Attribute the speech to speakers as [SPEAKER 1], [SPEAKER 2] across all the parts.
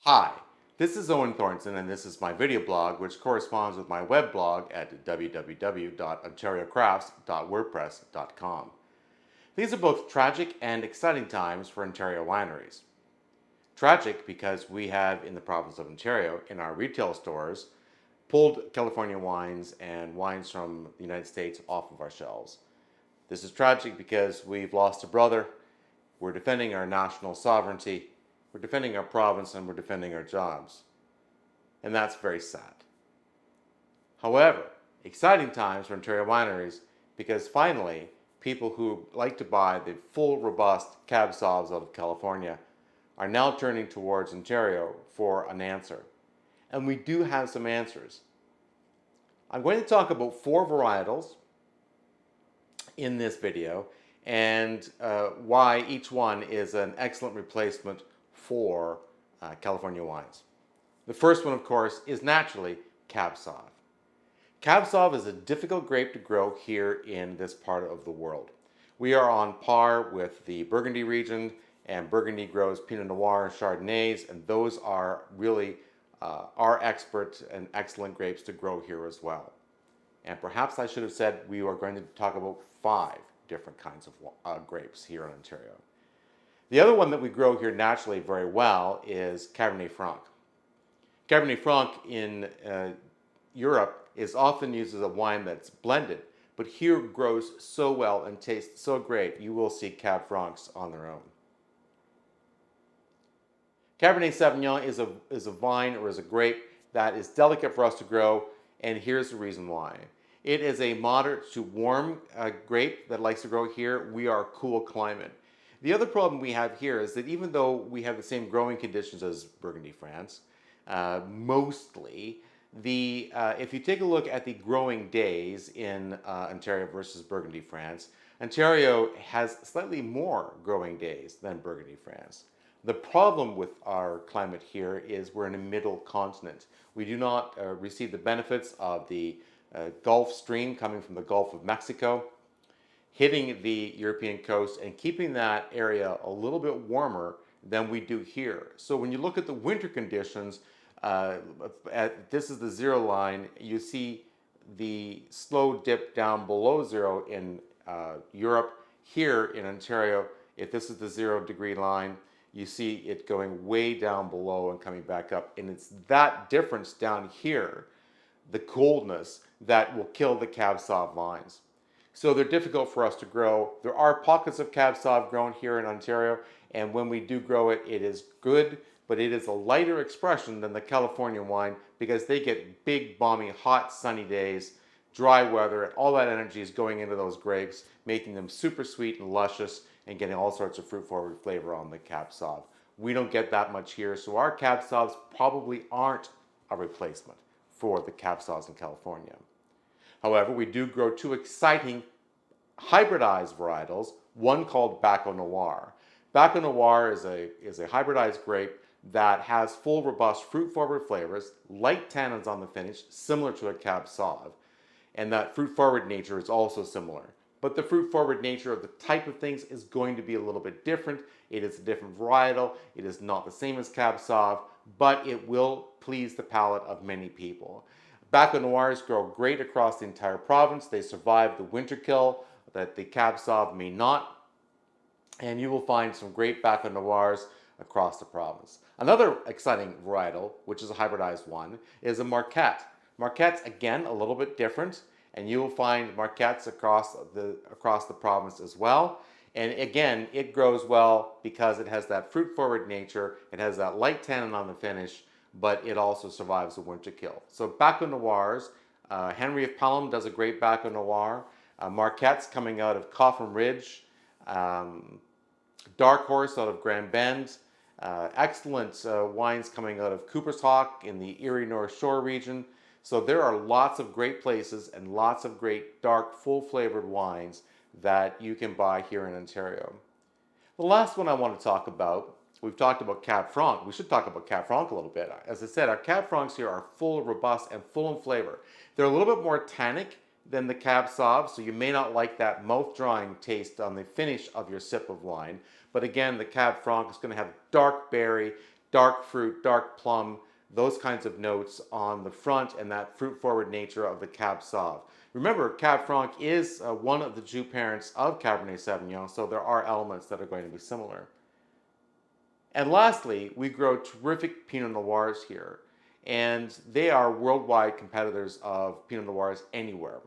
[SPEAKER 1] Hi, this is Owen Thornton and this is my video blog which corresponds with my web blog at www.ontariocrafts.wordpress.com. These are both tragic and exciting times for Ontario wineries. Tragic because we have in the province of Ontario, in our retail stores, pulled California wines and wines from the United States off of our shelves. This is tragic because we've lost a brother, we're defending our national sovereignty, we're defending our province, and we're defending our jobs. And that's very sad. However, exciting times for Ontario wineries because finally, people who like to buy the full, robust Cab Sauvs out of California are now turning towards Ontario for an answer. And we do have some answers. I'm going to talk about 4 varietals in this video and why each one is an excellent replacement for California wines. The first one, of course, is naturally Cab Sauv. Cab Sauv is a difficult grape to grow here in this part of the world. We are on par with the Burgundy region, and Burgundy grows Pinot Noir and Chardonnays, and those are really our expert and excellent grapes to grow here as well. And perhaps I should have said we are going to talk about 5 different kinds of grapes here in Ontario. The other one that we grow here naturally very well is Cabernet Franc. Cabernet Franc in Europe is often used as a wine that's blended, but here grows so well and tastes so great, you will see Cab Francs on their own. Cabernet Sauvignon is a vine or is a grape that is delicate for us to grow, and here's the reason why. It is a moderate to warm grape that likes to grow here. We are a cool climate. The other problem we have here is that even though we have the same growing conditions as Burgundy, France, mostly, if you take a look at the growing days in Ontario versus Burgundy, France, Ontario has slightly more growing days than Burgundy, France. The problem with our climate here is we're in a middle continent. We do not receive the benefits of the Gulf Stream coming from the Gulf of Mexico, hitting the European coast and keeping that area a little bit warmer than we do here. So when you look at the winter conditions, this is the 0 line, you see the slow dip down below 0 in Europe. Here in Ontario, if this is the 0-degree line, you see it going way down below and coming back up. And it's that difference down here, the coldness, that will kill the Cab Sauv vines. So they're difficult for us to grow. There are pockets of Cab Sauv grown here in Ontario, and when we do grow it, it is good, but it is a lighter expression than the California wine because they get big, balmy, hot, sunny days, dry weather, and all that energy is going into those grapes, making them super sweet and luscious and getting all sorts of fruit-forward flavor on the Cab Sauv. We don't get that much here, so our Cab Sauvs probably aren't a replacement for the Cab Sauvs in California. However, we do grow 2 exciting hybridized varietals, one called Baco Noir. Baco Noir is a hybridized grape that has full, robust, fruit-forward flavors, light tannins on the finish, similar to a Cab Sauv, and that fruit-forward nature is also similar. But the fruit-forward nature of the type of things is going to be a little bit different. It is a different varietal. It is not the same as Cab Sauv, but it will please the palate of many people. Baco Noirs grow great across the entire province. They survive the winter kill that the Cab Sauv may not, and you will find some great Baco Noirs across the province. Another exciting varietal, which is a hybridized one, is a Marquette. Marquette's, again, a little bit different, and you will find Marquettes across the province as well. And again, it grows well because it has that fruit-forward nature, it has that light tannin on the finish, but it also survives the winter kill. So Baco Noirs, Henry of Pelham does a great Baco Noir. Marquette's coming out of Coffin Ridge, Dark Horse out of Grand Bend, excellent wines coming out of Cooper's Hawk in the Erie North Shore region. So there are lots of great places and lots of great dark, full-flavored wines that you can buy here in Ontario. The last one I want to talk about, we've talked about Cab Franc. We should talk about Cab Franc a little bit. As I said, our Cab Francs here are full, robust, and full in flavor. They're a little bit more tannic than the Cab Sauv, so you may not like that mouth-drying taste on the finish of your sip of wine. But again, the Cab Franc is going to have dark berry, dark fruit, dark plum, those kinds of notes on the front, and that fruit-forward nature of the Cab Sauv. Remember, Cab Franc is one of the two parents of Cabernet Sauvignon, so there are elements that are going to be similar. And lastly, we grow terrific Pinot Noirs here, and they are worldwide competitors of Pinot Noirs anywhere.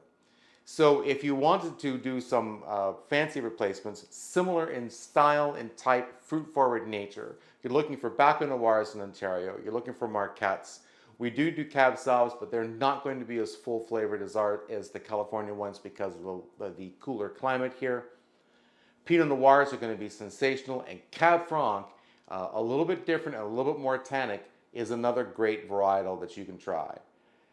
[SPEAKER 1] So if you wanted to do some fancy replacements, similar in style and type, fruit-forward nature, you're looking for Baco Noirs in Ontario, you're looking for Marquettes. We do Cab Sauvs, but they're not going to be as full-flavored as the California ones because of the cooler climate here. Pinot Noirs are going to be sensational, and Cab Franc, a little bit different and a little bit more tannic, is another great varietal that you can try.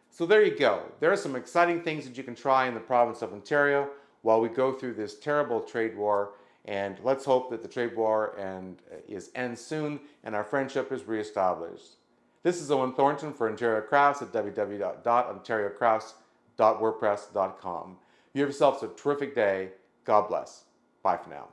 [SPEAKER 1] So there you go. There are some exciting things that you can try in the province of Ontario while we go through this terrible trade war. And let's hope that the trade war ends soon and our friendship is reestablished. This is Owen Thornton for Ontario Crafts at www.ontariocrafts.wordpress.com. You have yourselves a terrific day. God bless. Bye for now.